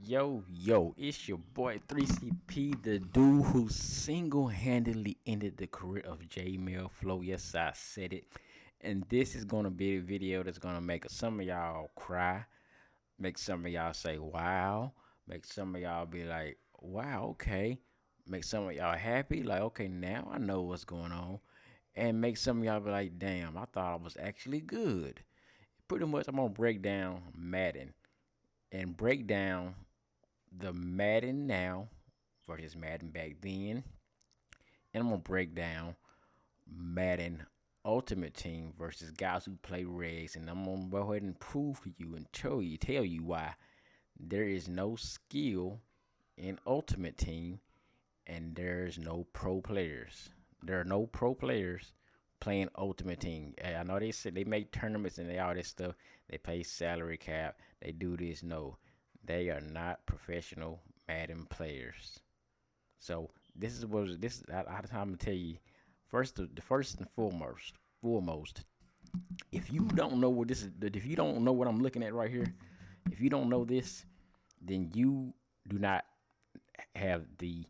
Yo, it's your boy 3CP, the dude who single-handedly ended the career of J-Mail Flow. Yes, I said it. And this is going to be a video that's going to make some of y'all cry, make some of y'all say, wow, make some of y'all be like, wow, okay, make some of y'all happy, like, okay, now I know what's going on, and make some of y'all be like, damn, I thought I was actually good. Pretty much, I'm going to break down Madden and break down the Madden now versus Madden back then. And I'm going to break down Madden Ultimate Team versus guys who play Regs. And I'm going to go ahead and prove to you and tell you why there is no skill in Ultimate Team and there's no pro players. There are no pro players playing Ultimate Team. I know they said they make tournaments and all this stuff. They pay salary cap. They do this. No, they are not professional Madden players. So this is I'm gonna tell you. First and foremost, if you don't know what this is, if you don't know what I'm looking at right here, if you don't know this, then you do not have the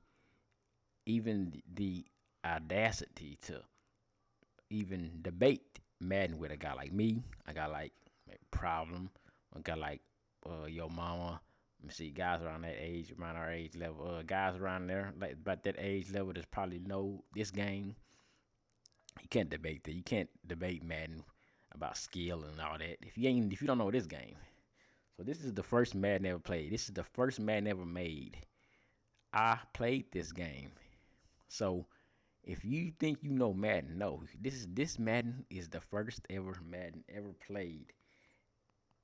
audacity to even debate Madden with a guy like me, a guy like Problem, a guy like Yo Mama. Let me see, guys around that age, around our age level, guys around there, like about that age level, that's probably know this game. You can't debate that. You can't debate Madden about skill and all that if you don't know this game. So this is the first Madden ever played. This is the first Madden ever made. I played this game. So if you think you know Madden, no. This Madden is the first ever Madden ever played.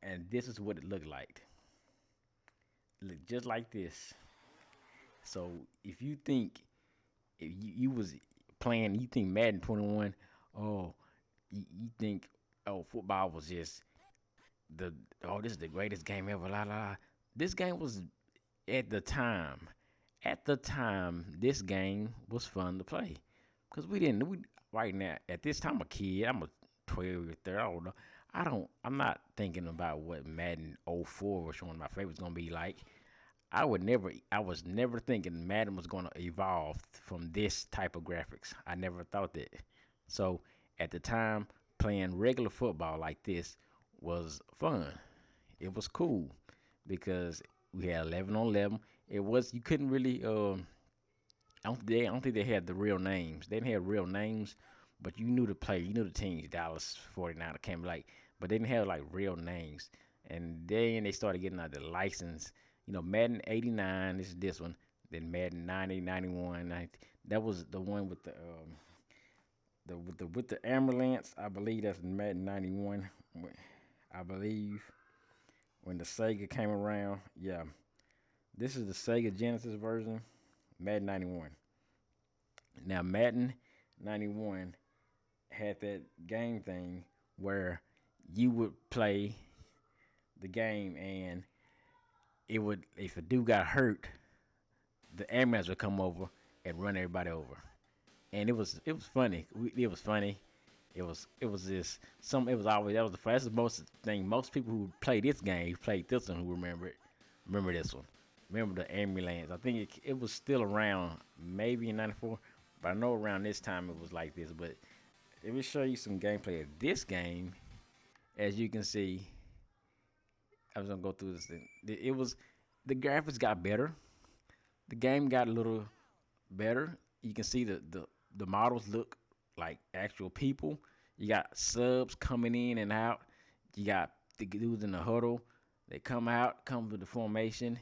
And this is what it looked like. It looked just like this. So if you think if you was playing, you think Madden 21, oh, you think football was just this is the greatest game ever, la la. This game was at the time. At the time, this game was fun to play. Because right now, at this time, I'm a kid, I'm a 12 or 13, I don't know. I'm not thinking about what Madden 04 was one of my favorites going to be like. I was never thinking Madden was going to evolve from this type of graphics. I never thought that. So at the time, playing regular football like this was fun. It was cool because we had 11 on 11. You couldn't really I don't think they had the real names. They didn't have real names, but you knew the player, you knew the teams. Dallas 49 came but they didn't have like real names. And then they started getting out the license. Madden 89 is this one. Then Madden 90, 91, 90. That was the one with the ambulance. I believe that's Madden 91. I believe when the Sega came around. Yeah, this is the Sega Genesis version. Madden 91. Now, Madden 91 had that game thing where you would play the game and if a dude got hurt, the ambulance would come over and run everybody over. And it was funny. It was funny. It was just that was the most thing. Most people who played this game played this one who remember this one. Remember the ambulance. I think it was still around maybe in 94, but I know around this time it was like this. But let me show you some gameplay of this game. As you can see, I was gonna go through this thing. The graphics got better. The game got a little better. You can see the models look like actual people. You got subs coming in and out. You got the dudes in the huddle. They come to the formation,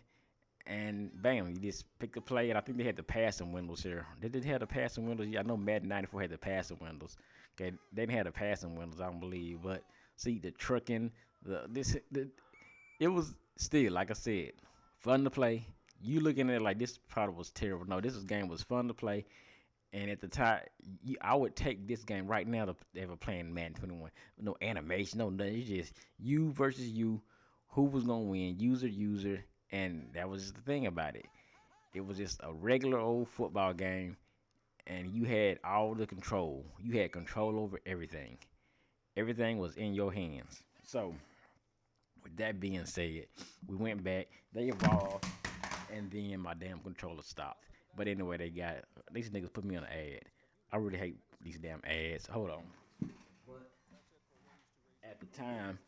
and bam, you just pick the play. And I think they had the passing windows here. They did have the passing windows. Yeah, I know Madden 94 had the passing windows. Okay, they didn't have the passing windows, I don't believe. But see the trucking, it was still, like I said, fun to play. You looking at it like this product was terrible. No, this game was fun to play. And at the time, I would take this game right now to ever playing Madden 21. No animation, no nothing. It's just you versus you. Who was going to win? User. And that was just the thing about it. It was just a regular old football game. And you had all the control. You had control over everything. Everything was in your hands. So With that being said, we went back. They evolved, and then my damn controller stopped. But anyway, these niggas put me on an ad. I really hate these damn ads. Hold on. But at the time,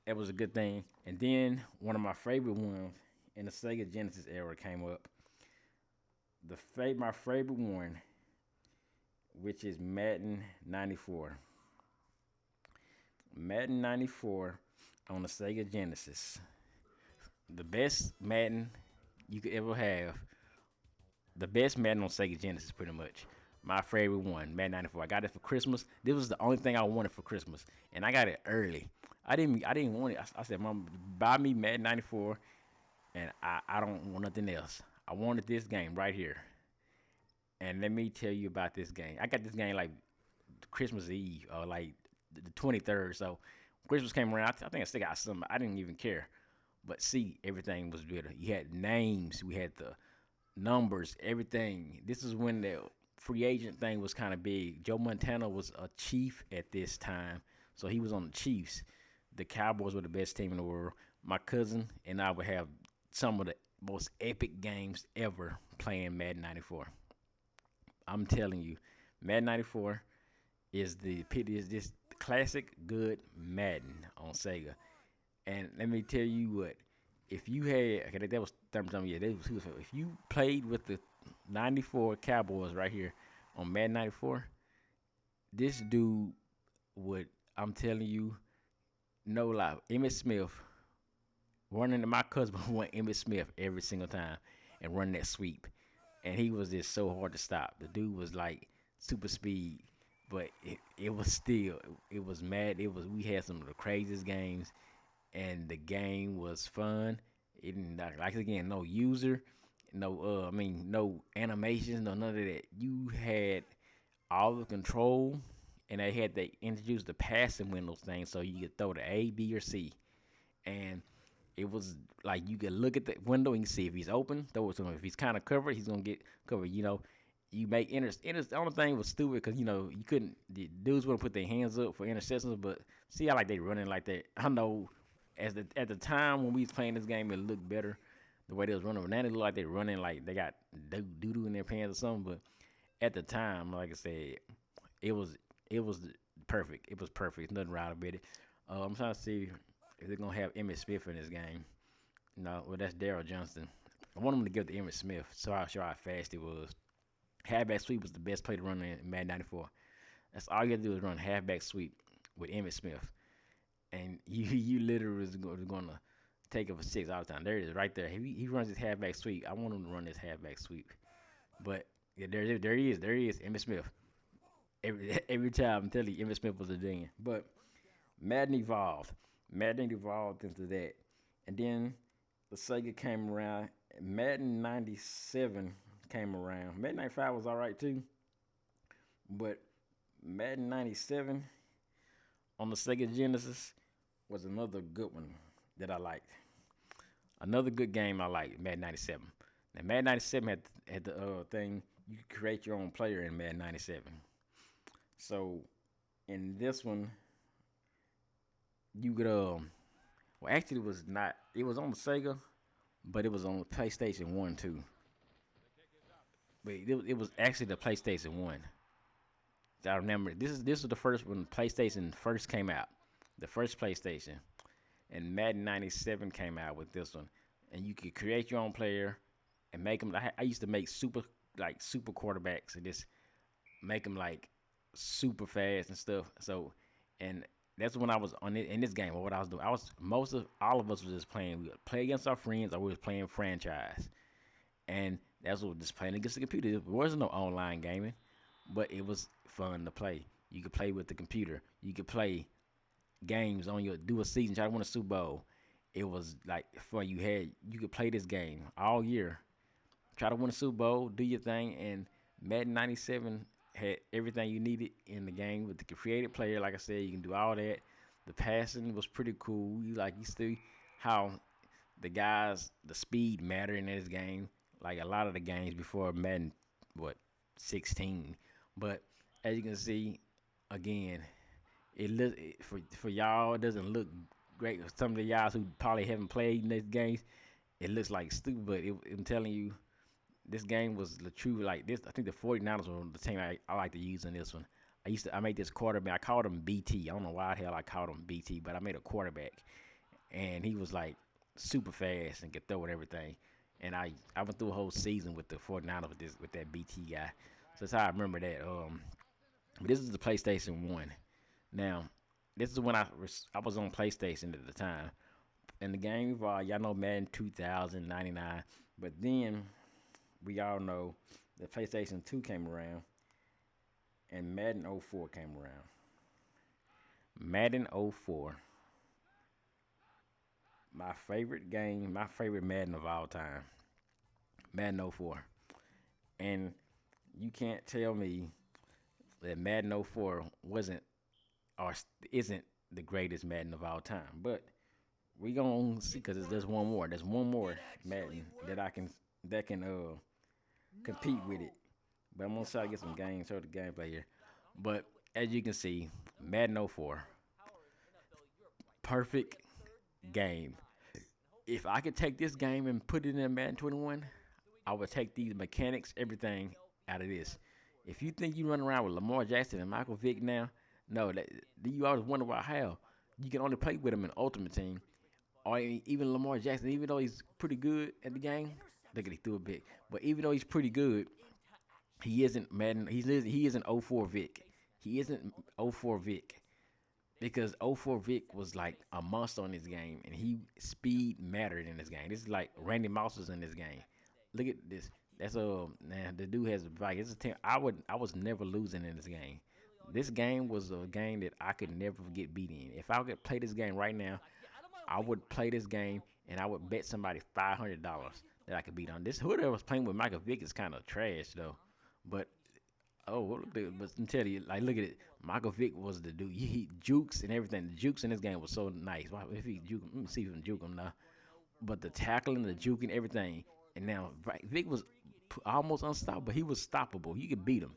it was a good thing. And then one of my favorite ones in the Sega Genesis era came up. My favorite one, which is Madden 94. Madden 94 on the Sega Genesis. The best Madden you could ever have. The best Madden on Sega Genesis, pretty much. My favorite one, Madden 94. I got it for Christmas. This was the only thing I wanted for Christmas, and I got it early. I didn't want it. I said, Mom, buy me Madden 94, and I don't want nothing else. I wanted this game right here. And let me tell you about this game. I got this game like Christmas Eve or like the 23rd. So Christmas came around. I think I still got some. I didn't even care. But see, everything was better. You had names. We had the numbers, everything. This is when the free agent thing was kind of big. Joe Montana was a Chief at this time. So he was on the Chiefs. The Cowboys were the best team in the world. My cousin and I would have some of the most epic games ever playing Madden 94. I'm telling you, Madden 94 is this classic good Madden on Sega. And let me tell you what, if you had that was yeah, if you played with the 94 Cowboys right here on Madden 94, this dude would, I'm telling you, no lie, Emmitt Smith running, my cousin won Emmitt Smith every single time and running that sweep. And he was just so hard to stop. The dude was like super speed, but it was still, it was mad. We had some of the craziest games, and the game was fun. It didn't, like again, no user, no animations, no none of that. You had all the control, and they introduced the passing windows thing, so you could throw the A, B, or C, and it was like you could look at the window and see if he's open, throw it to him. If he's kind of covered, he's gonna get covered. You make the only thing was stupid because you couldn't. The dudes wouldn't put their hands up for interceptions, but see how like they running like that. I know at the time when we was playing this game, it looked better the way they was running. But now they look like they running like they got doo doo in their pants or something. But at the time, like I said, it was perfect. It was perfect. Nothing right about it. I'm trying to see if they're gonna have Emmitt Smith in this game. No, well that's Daryl Johnston. I want them to give it to Emmitt Smith so I'll show how fast it was. Halfback sweep was the best play to run in Madden 94. That's all you have to do is run halfback sweep with Emmitt Smith, and you literally is gonna take it for 6 all the time. There it is right there. He runs his halfback sweep. I want him to run this halfback sweep, but yeah, there he is. There he is, Emmitt Smith. Every time I'm telling you, Emmitt Smith was a ding. But Madden evolved. Madden evolved into that. And then the Sega came around. Madden 97 came around. Madden 95 was all right too. But Madden 97 on the Sega Genesis was another good one that I liked. Another good game I liked, Madden 97. Now, Madden 97 had the thing, you could create your own player in Madden 97. So, in this one, you could well actually it was on the Sega, but it was on the PlayStation 1 too. But it was actually the PlayStation 1. I remember this was the first when PlayStation first came out. The first PlayStation. And Madden 97 came out with this one. And you could create your own player and make them. I used to make super quarterbacks and just make them like super fast and stuff. So, and that's when I was on it in this game. What I was doing, all of us was just playing. We would play against our friends, or we was playing franchise, and that's what just playing against the computer. There wasn't no online gaming, but it was fun to play. You could play with the computer. You could play games on do a season, try to win a Super Bowl. It was like fun. You could play this game all year, try to win a Super Bowl, do your thing, and Madden 97 had everything you needed in the game with the created player. Like I said, you can do all that. The passing was pretty cool. You see how the speed mattered in this game. Like a lot of the games before Madden, 16. But as you can see, again, for y'all, it doesn't look great. Some of the guys who probably haven't played in these games, it looks like stupid, but I'm telling you, this game was the true like this. I think the 49ers were the team I like to use in this one. I made this quarterback. I called him BT. I don't know why the hell I called him BT, but I made a quarterback, and he was like super fast and could throw and everything. And I went through a whole season with the 49ers with that BT guy. So that's how I remember that. But this is the PlayStation 1. Now, this is when I was on PlayStation at the time. And the game, y'all know Madden 2099. But then we all know the PlayStation 2 came around and Madden 04 came around. Madden 04. My favorite game, my favorite Madden of all time. Madden 04. And you can't tell me that Madden 04 wasn't or isn't the greatest Madden of all time. But we gonna see because there's one more. There's one more Madden that can compete with it. But I'm gonna try to get some games, show the gameplay here. But as you can see, Madden 04, perfect game. If I could take this game and put it in Madden 21, I would take these mechanics, everything out of this. If you think you run around with Lamar Jackson and Michael Vick now, no, you always wonder why how you can only play with him in Ultimate Team, or even Lamar Jackson. Even though he's pretty good at the game, look at he threw a big. But even though he's pretty good, he isn't Madden. He isn't 04 Vic. He isn't 04 Vic because 04 Vic was like a monster on this game, and speed mattered in this game. This is like Randy Moss was in this game. Look at this. That's man, the dude has a bike. It's a team. I was never losing in this game. This game was a game that I could never get beat in. If I could play this game right now, I would play this game and I would bet somebody $500 that I could beat on. This whoever was playing with Michael Vick is kind of trash though. But but I'm telling you, like look at it. Michael Vick was the dude. He jukes and everything. The jukes in this game was so nice. If he juke, let me see if he can juke him now. But the tackling, the juking, everything. And now Vick was almost unstoppable. He was stoppable. You could beat him.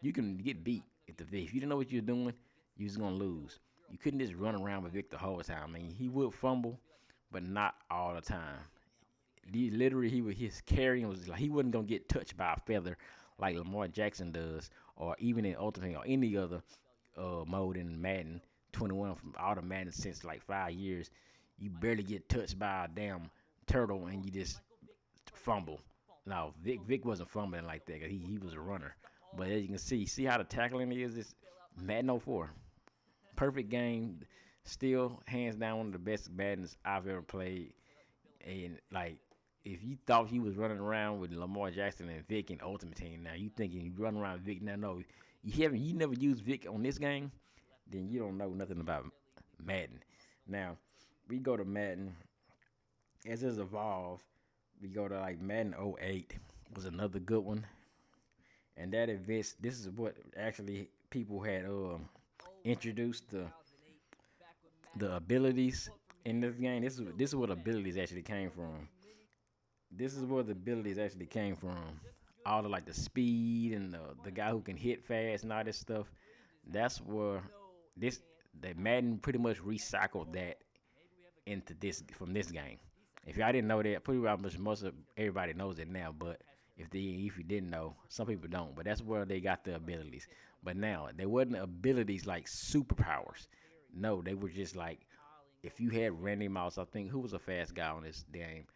You can get beat if you didn't know what you're doing, you was gonna lose. You couldn't just run around with Vic the whole time. I mean, he would fumble, but not all the time. His carrying was like he wasn't gonna get touched by a feather like Lamar Jackson does, or even in Ultimate or any other mode in Madden 21 from all the Madden since like 5 years. You barely get touched by a damn turtle and you just fumble. No, Vic wasn't fumbling like that. He was a runner. But as you can see how the tackling is. This Madden 04, perfect game. Still hands down one of the best Maddens I've ever played. And like, if you thought he was running around with Lamar Jackson and Vic in Ultimate Team, now you thinking you run around with Vic. Now no, you never used Vic on this game, then you don't know nothing about Madden. Now we go to Madden as it's evolved. We go to like Madden 08 was another good one. And that event, this is what actually people had introduced the abilities in this game. This is where the abilities actually came from. This is where the abilities actually came from. All the like the speed and the guy who can hit fast and all this stuff. That's where the Madden pretty much recycled that into this from this game. If y'all didn't know that, pretty much most of everybody knows it now. But if you didn't know, some people don't. But that's where they got the abilities. But now they wasn't abilities like superpowers. No, they were just like if you had Randy Moss. I think who was a fast guy on this game.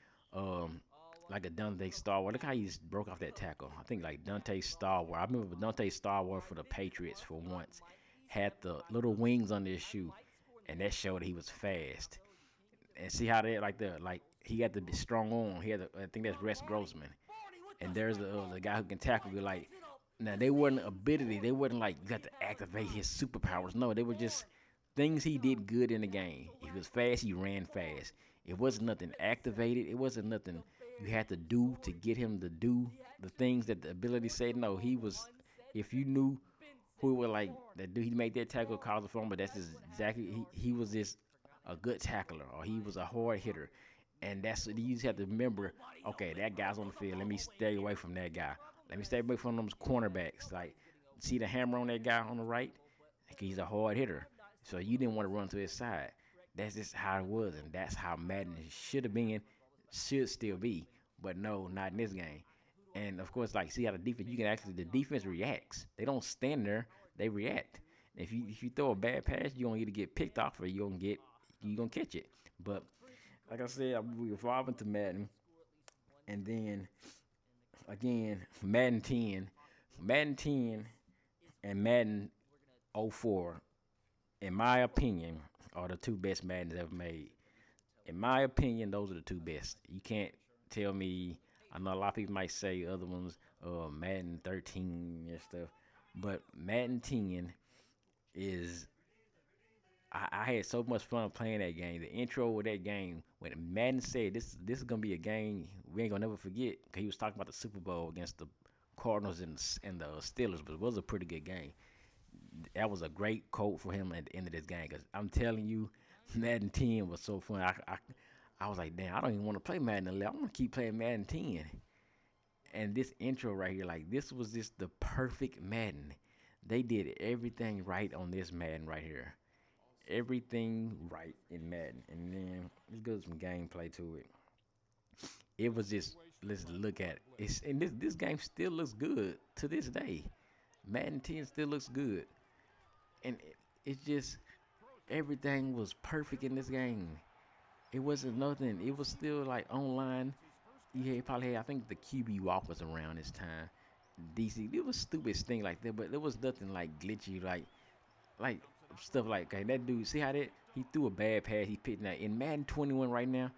Like a Dante Starward. Look how he just broke off that tackle. I think like Dante Starward. I remember Dante Starward for the Patriots for once had the little wings on his shoe, and that showed that he was fast. And see how they like he got the strong arm. I think that's Rex Grossman. And there's the guy who can tackle you. Like now they weren't ability. They wasn't like you got to activate his superpowers. No, they were just things he did good in the game. If he was fast, he ran fast. It wasn't nothing activated. It wasn't nothing you had to do to get him to do the things that the ability said. No, he was. If you knew who were like that dude, he made that tackle, caused a fumble. But that's just exactly he was just a good tackler, or he was a hard hitter. And that's you just have to remember. Okay, that guy's on the field. Let me stay away from that guy. Let me stay away from those cornerbacks. Like, see the hammer on that guy on the right? He's a hard hitter. So you didn't want to run to his side. That's just how it was, and that's how Madden should have been, should still be. But no, not in this game. And of course, like see how the defense, you can actually the defense reacts. They don't stand there, they react. If you throw a bad pass, you're gonna either get picked off or you gonna catch it. But like I said, we evolving to Madden, and then again Madden 10, Madden 10, and Madden '04, in my opinion, are the two best Maddens ever made. In my opinion, those are the two best. You can't tell me. I know a lot of people might say other ones, Madden 13 and stuff, but Madden 10 is. I had so much fun playing that game. The intro of that game, when Madden said this is gonna be a game we ain't gonna never forget, because he was talking about the Super Bowl against the Cardinals and the Steelers, but it was a pretty good game. That was a great quote for him at the end of this game, because I'm telling you, Madden 10 was so fun. I was like, damn, I don't even want to play Madden 11. I want to keep playing Madden 10. And this intro right here, like this was just the perfect Madden. They did everything right on this Madden right here. Everything right in Madden. And then let's go to some gameplay to it. It was just, let's look at it. And this game still looks good to this day. Madden 10 still looks good. And it's just everything was perfect in this game. It wasn't nothing. It was still like online. You had probably had, I think the QB walk was around this time. DC, it was stupid thing like that, but there was nothing like glitchy, like stuff like, okay, that dude. See how that he threw a bad pass. He picked that in Madden 21 right now.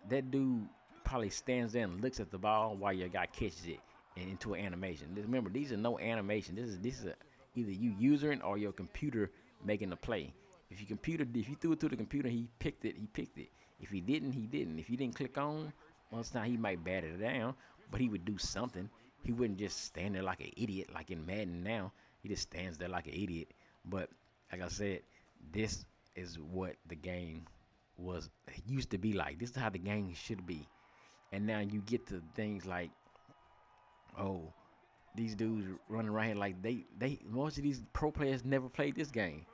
That dude probably stands there and looks at the ball while your guy catches it and into an animation. Remember, these are no animation. This is either you using or your computer making the play. If you threw it to the computer, he picked it. He picked it. If he didn't, he didn't. If you didn't click on, most time he might bat it down, but he would do something. He wouldn't just stand there like an idiot, like in Madden now. He just stands there like an idiot. But like I said, this is what the game was used to be like. This is how the game should be. And now you get to things like, oh, these dudes running around here like they most of these pro players never played this game.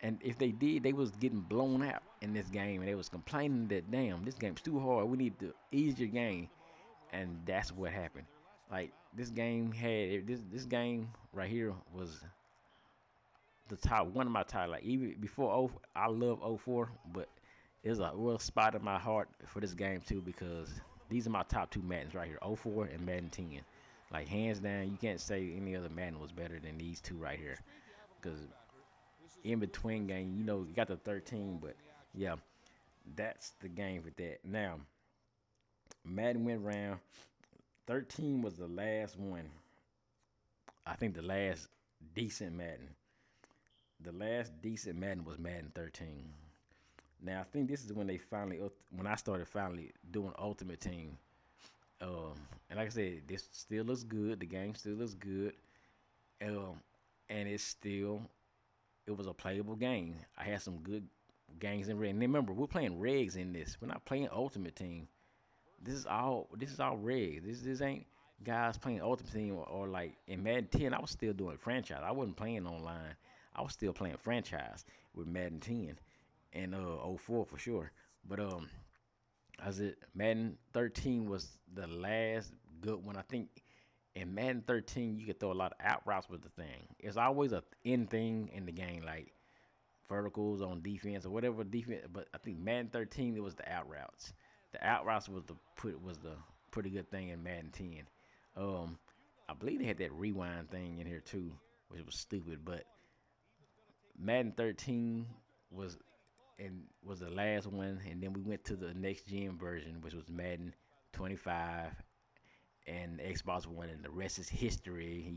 And if they did, they was getting blown out in this game, and they was complaining that, damn, this game's too hard. We need to ease your game, and that's what happened. Like this game had this game right here was the top, one of my top. Like even before I love '04, but there's a real spot in my heart for this game too, because these are my top two Maddens right here, '04 and Madden 10. Like hands down, you can't say any other Madden was better than these two right here, because in between game, you got the 13, but yeah, that's the game with that. Now, Madden went around. 13 was the last one. I think the last decent Madden. The last decent Madden was Madden 13. Now, I think this is when when I started finally doing Ultimate Team. And like I said, this still looks good. The game still looks good. And it was a playable game. I had some good games in Red. And remember, we're playing Regs in this. We're not playing Ultimate Team. This is all Regs. This ain't guys playing Ultimate Team or like in Madden 10. I was still doing franchise. I wasn't playing online. I was still playing franchise with Madden 10 and '04 for sure. But Madden 13 was the last good one. I think in Madden 13 you could throw a lot of out routes with the thing. It's always a in thing in the game, like verticals on defense or whatever defense. But I think Madden 13 it was the out routes. The out routes was the pretty good thing in Madden 10. I believe they had that rewind thing in here too, which was stupid. But Madden 13 was the last one, and then we went to the next gen version, which was Madden 25 and Xbox One, and the rest is history,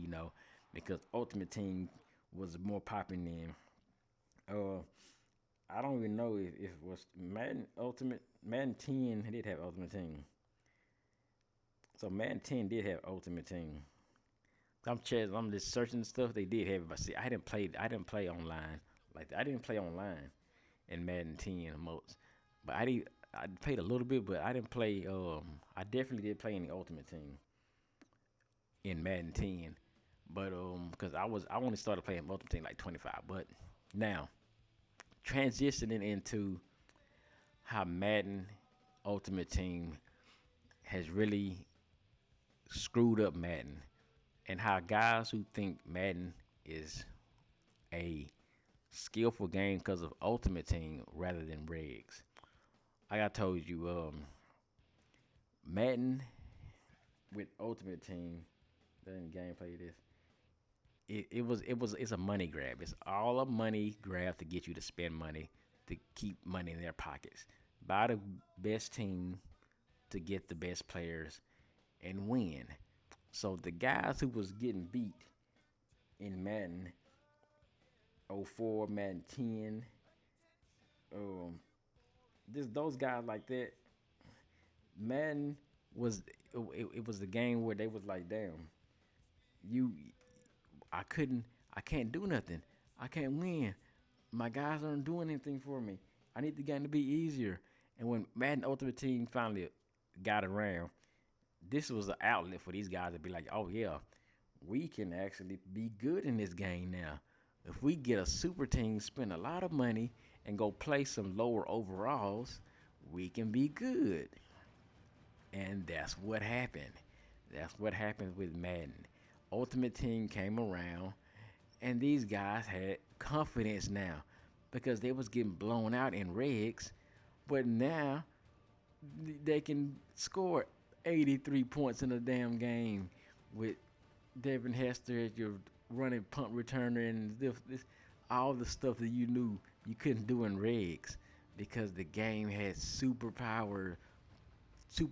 because Ultimate Team was more popping then. I don't even know if it was Madden 10 did have Ultimate Team. So Madden 10 did have Ultimate Team. I'm just searching stuff. They did have it, but see, I didn't play online. Like I didn't play online in Madden 10 most. But I played a little bit, but I didn't play. I definitely did play in the Ultimate Team in Madden 10, but because I only started playing Ultimate Team like 25. But now transitioning into how Madden Ultimate Team has really screwed up Madden, and how guys who think Madden is a skillful game because of Ultimate Team rather than Regs. Like I told you, Madden with Ultimate Team, then gameplay this. It's a money grab. It's all a money grab to get you to spend money to keep money in their pockets. Buy the best team to get the best players and win. So the guys who was getting beat in Madden 04, Madden 10, those guys like that, Madden was it was the game where they was like, damn, you I can't do nothing. I can't win. My guys aren't doing anything for me. I need the game to be easier. And when Madden Ultimate Team finally got around, this was an outlet for these guys to be like, oh yeah, we can actually be good in this game now. If we get a super team, spend a lot of money, and go play some lower overalls, we can be good. And that's what happened. That's what happened with Madden. Ultimate Team came around, and these guys had confidence now because they was getting blown out in regs, but now they can score 83 points in a damn game with Devin Hester as your running punt returner and all the stuff that you knew you couldn't do in regs because the game had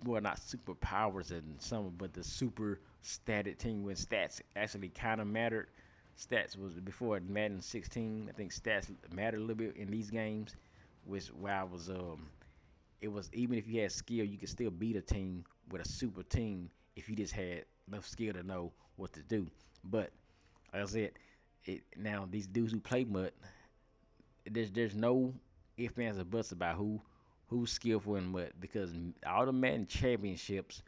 well, not superpowers and some, but the super static team when stats actually kind of mattered. Stats was before Madden 16. I think stats mattered a little bit in these games, which where I was it was even if you had skill, you could still beat a team with a super team if you just had enough skill to know what to do. But like I said, now these dudes who play MUT, there's no ifs, ands, or buts about who's skillful in MUT because all the Madden championships,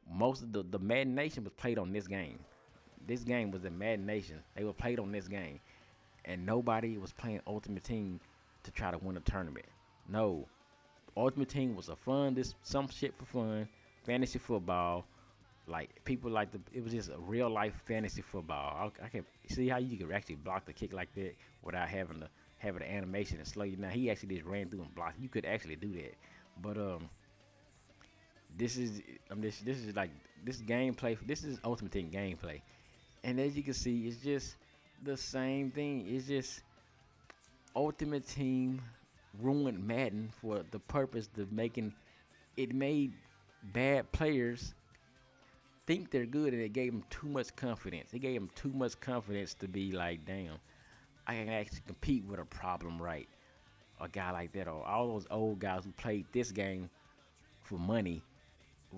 most of the Madden Nation was played on this game. This game was the Madden Nation. They were played on this game, and nobody was playing Ultimate Team to try to win a tournament. No, Ultimate Team was some shit for fun, fantasy football. Like people like it was just a real life fantasy football. I can see how you could actually block the kick like that without having the animation and slow you down. He actually just ran through and blocked. You could actually do that, but this is like this gameplay. This is Ultimate Team gameplay, and as you can see, it's just the same thing. It's just Ultimate Team ruined Madden for the purpose of making it made bad players think they're good, and it gave them too much confidence. It gave them too much confidence to be like, damn, I can actually compete with a problem right. A guy like that, or all those old guys who played this game for money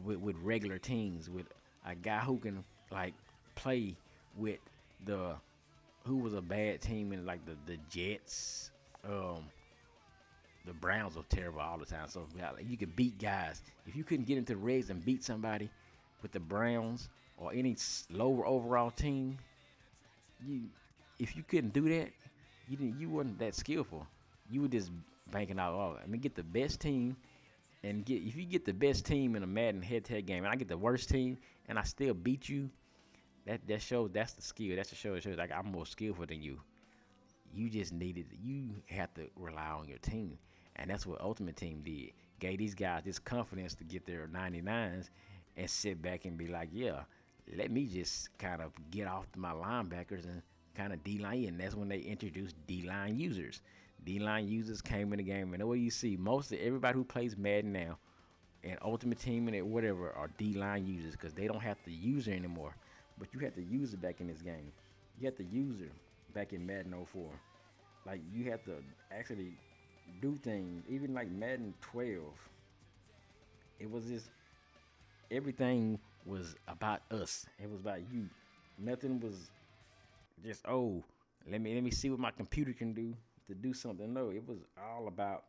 with regular teams, with a guy who can like play with who was a bad team in like the Jets, the Browns were terrible all the time. So you could beat guys. If you couldn't get into the Regs and beat somebody with the Browns or any lower overall team, if you couldn't do that, you wasn't that skillful. You were just banking out. Oh, I mean, get the best team, and if you get the best team in a Madden head-to-head game, and I get the worst team, and I still beat you, that shows that's the skill. That's the show. It shows like I'm more skillful than you. You have to rely on your team, and that's what Ultimate Team did. Gave these guys this confidence to get their 99s and sit back and be like, yeah, let me just kind of get off my linebackers and kind of D-line. And that's when they introduced D-line users. D-line users came in the game, and the way you see most of everybody who plays Madden now and Ultimate Team and whatever are D-line users because they don't have the user anymore. But you have to use it back in this game. You have to use it back in Madden 04. Like, you have to actually do things. Even like Madden 12, it was just everything was about us. It was about you. Nothing was just, oh, let me see what my computer can do to do something. No, it was all about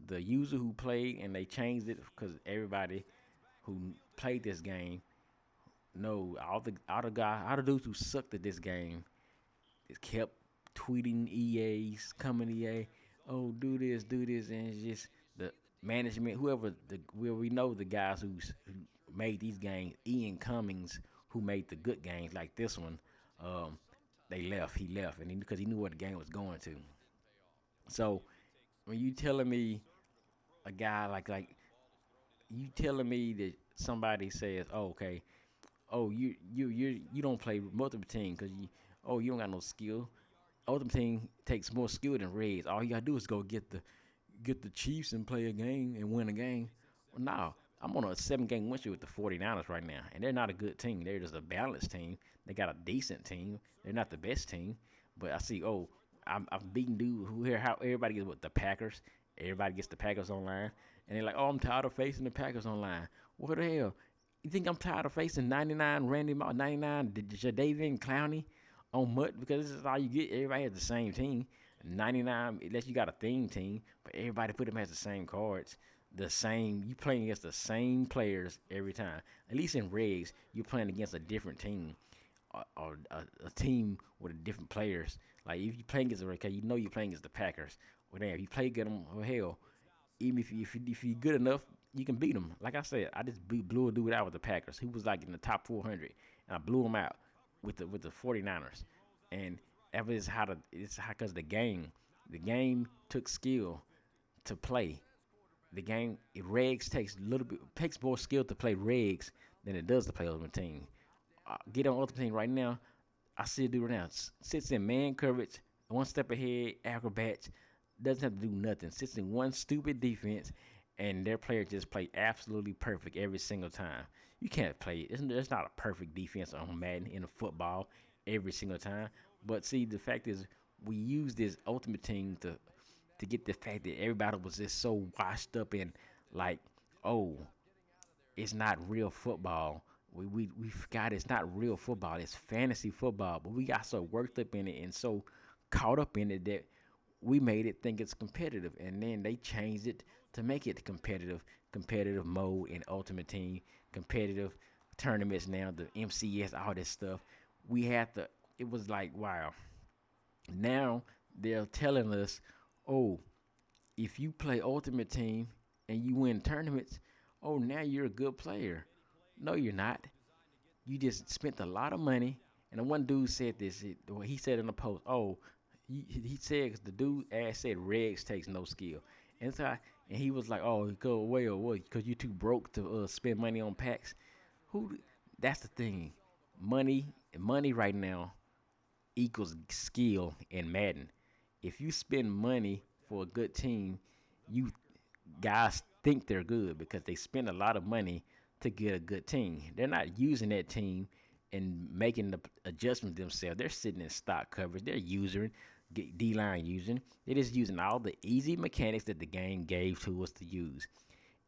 the user who played, and they changed it because everybody who played this game know all the dudes who sucked at this game kept tweeting EA's coming EA. oh, do this, and it's just the management, whoever we know the guys who made these games, Ian Cummings, who made the good games like this one, um, they left. He left, and because he knew what the game was going to. So when you telling me a guy like you telling me that somebody says, oh, okay, oh you don't play multiple team because you don't got no skill. Ultimate team takes more skill than Regs. All you gotta do is go get the Chiefs and play a game and win a game. Well, no, I'm on a 7 game win streak with the 49ers right now, and they're not a good team. They're just a balanced team. They got a decent team. They're not the best team, but I see. Oh, I'm beating dude who here. How everybody gets with the Packers. Everybody gets the Packers online, and they're like, "Oh, I'm tired of facing the Packers online." What the hell? You think I'm tired of facing 99 Randy Moss, 99 Jadavian Clowney on MUT because this is all you get. Everybody has the same team. 99, unless you got a theme team, but everybody put them as the same cards. The same, you playing against the same players every time. At least in Regs, you're playing against a different team or a team with a different players. Like if you playing against the Reds, you know you're playing against the Packers. Well, damn, if you play against them, well, hell, even if you're good enough, you can beat them. Like I said, I just blew a dude out with the Packers. He was like in the top 400, and I blew him out with the 49ers. And ever is how the it's how because the game took skill to play. The game Regs takes more skill to play Regs than it does to play Ultimate Team. Get on Ultimate Team right now. I see a dude right now sits in man coverage, one step ahead, acrobats, doesn't have to do nothing. Sits in one stupid defense, and their player just play absolutely perfect every single time. You can't play it. It's not a perfect defense on Madden in a football every single time. But see, the fact is, we use this Ultimate Team to get the fact that everybody was just so washed up in like, oh, it's not real football. We forgot it's not real football. It's fantasy football. But we got so worked up in it and so caught up in it that we made it think it's competitive. And then they changed it to make it competitive mode in Ultimate Team, competitive tournaments now, the MCS, all this stuff. We had to, it was like, wow. Now they're telling us, oh, if you play Ultimate Team and you win tournaments, oh, now you're a good player. No, you're not. You just spent a lot of money. And the one dude said this. He said in the post, oh, he said the dude ass said Regs takes no skill. And so and he was like, oh, go away or what? Because you too broke to spend money on packs. Who? That's the thing. Money right now equals skill in Madden. If you spend money for a good team, you guys think they're good because they spend a lot of money to get a good team. They're not using that team and making the adjustments themselves. They're sitting in stock coverage. They're using D-line using. They're just using all the easy mechanics that the game gave to us to use.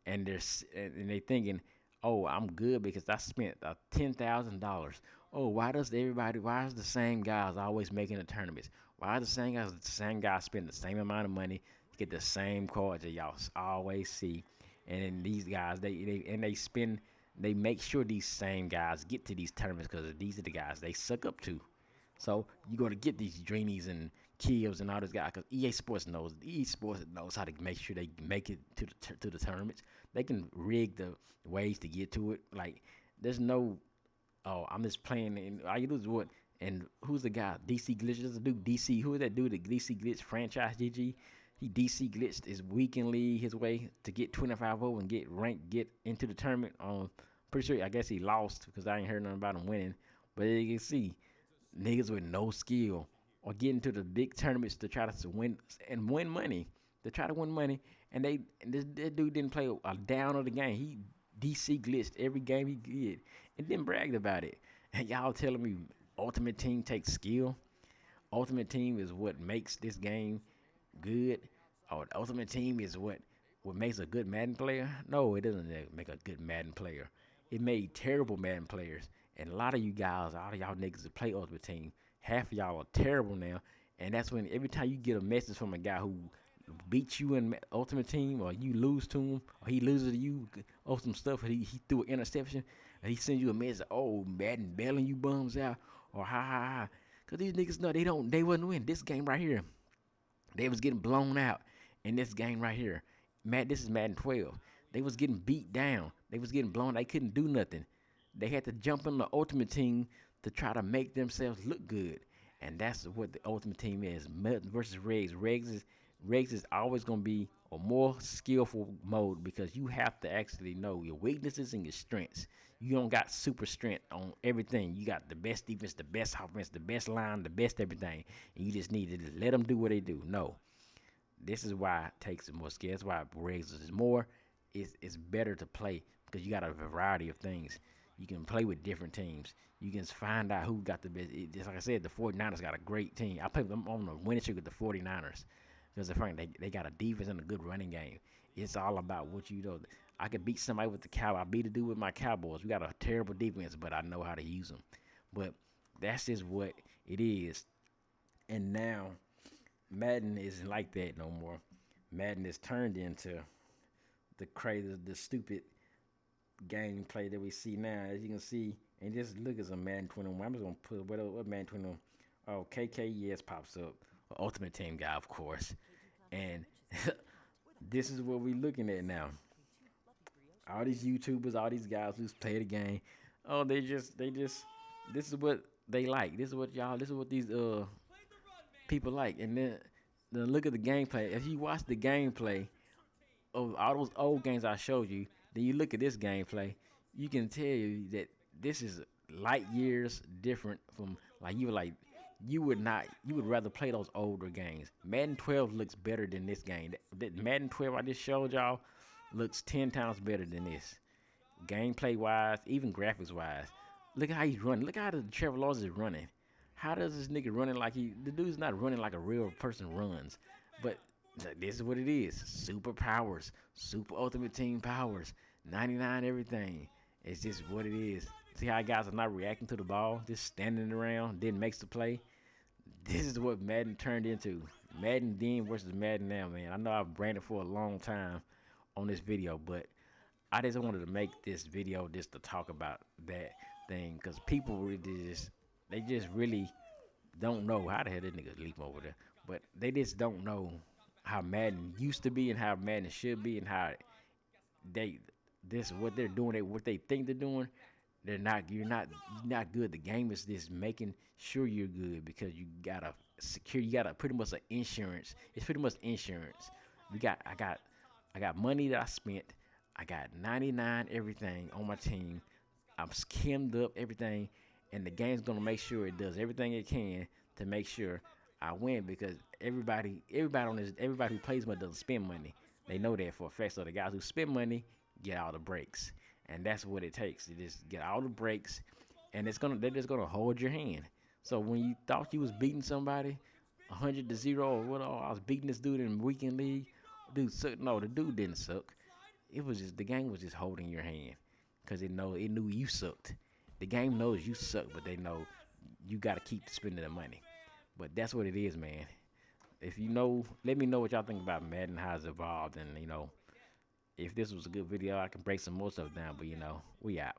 And they're thinking, oh, I'm good because I spent $10,000. Oh, why is the same guys always making the tournaments? Why are the same guys spend the same amount of money to get the same cards that y'all always see? And then these guys, they make sure these same guys get to these tournaments because these are the guys they suck up to. So you're gonna get these Dreenies and Kills and all those guys because EA Sports knows how to make sure they make it to the tournaments. They can rig the ways to get to it. Like there's no, oh, I'm just playing and all you do is what. And who's the guy? DC Glitch. There's a dude DC. Who is that dude? The DC Glitch franchise GG. He DC glitched his weekend league his way to get 25-0 and get ranked, get into the tournament. Pretty sure I guess he lost because I ain't heard nothing about him winning. But you can see niggas with no skill or get into the big tournaments to try to win money. To try to win money, and this dude didn't play a down of the game. He DC glitched every game he did and then bragged about it. And y'all telling me Ultimate Team takes skill? Ultimate Team is what makes this game good? Or the Ultimate Team is what makes a good Madden player? No, it doesn't make a good Madden player. It made terrible Madden players. And a lot of you guys, all of y'all niggas that play Ultimate Team, half of y'all are terrible now. And that's when every time you get a message from a guy who beats you in Ultimate Team, or you lose to him, or he loses to you, or some stuff, he threw an interception, and he sends you a message, oh, Madden bailing you bums out, or ha ha ha. Because these niggas know they wouldn't win this game right here. They was getting blown out in this game right here. This is Madden 12. They was getting beat down. They was getting blown. They couldn't do nothing. They had to jump in the ultimate team to try to make themselves look good. And that's what the ultimate team is. Versus Regs. Regs is always going to be a more skillful mode because you have to actually know your weaknesses and your strengths. You don't got super strength on everything. You got the best defense, the best offense, the best line, the best everything. And you just need to just let them do what they do. No. This is why it takes more skill. That's why Regs is more. It's better to play because you got a variety of things. You can play with different teams. You can find out who got the best. Just like I said, the 49ers got a great team. I played them on the winning streak with the 49ers because they got a defense and a good running game. It's all about what you know. I could beat somebody with the Cowboys. I beat a dude with my Cowboys. We got a terrible defense, but I know how to use them. But that's just what it is. And now Madden isn't like that no more. Madden is turned into the crazy, the stupid gameplay that we see now. As you can see, and just look at some Madden 21. I'm just gonna put what Madden 21. Oh, KKES pops up. Ultimate Team guy, of course. And this is what we're looking at now. All these YouTubers, all these guys who's play the game. Oh, they just. This is what they like. This is what these people like. And then look at the gameplay. If you watch the gameplay of all those old games I showed you, then you look at this gameplay, you can tell you that this is light years different from you would rather play those older games. Madden 12 looks better than this game. That Madden 12 I just showed y'all looks 10 times better than this. Gameplay wise, even graphics wise. Look at how he's running. Look how Trevor Lawrence is running. How does this nigga running like the dude's not running like a real person runs. But this is what it is. Superpowers. Super Ultimate Team powers. 99 everything. It's just what it is. See how guys are not reacting to the ball? Just standing around, then makes the play. This is what Madden turned into. Madden then versus Madden now, man. I know I've branded for a long time on this video, but I just wanted to make this video just to talk about that thing. Because people really they just really don't know how the hell this nigga leap over there. But they just don't know how Madden used to be and how Madden should be and how what they're doing, what they think they're doing. You're not good. The game is just making sure you're good because you gotta pretty much an insurance. It's pretty much insurance. I got money that I spent. I got 99 everything on my team. I'm skimmed up everything, and the game's gonna make sure it does everything it can to make sure I win because everybody who plays money doesn't spend money. They know that for a fact. So the guys who spend money get all the breaks. And that's what it takes. You just get all the breaks, and they're just gonna hold your hand. So when you thought you was beating somebody 100-0 or what, I was beating this dude in weekend league. Dude sucked. No, the dude didn't suck. It was just the game was just holding your hand because it knew you sucked. The game knows you suck, but they know you gotta keep spending the money. But that's what it is, man. If you know, let me know what y'all think about Madden, how it's evolved, and if this was a good video, I can break some more stuff down. But we out.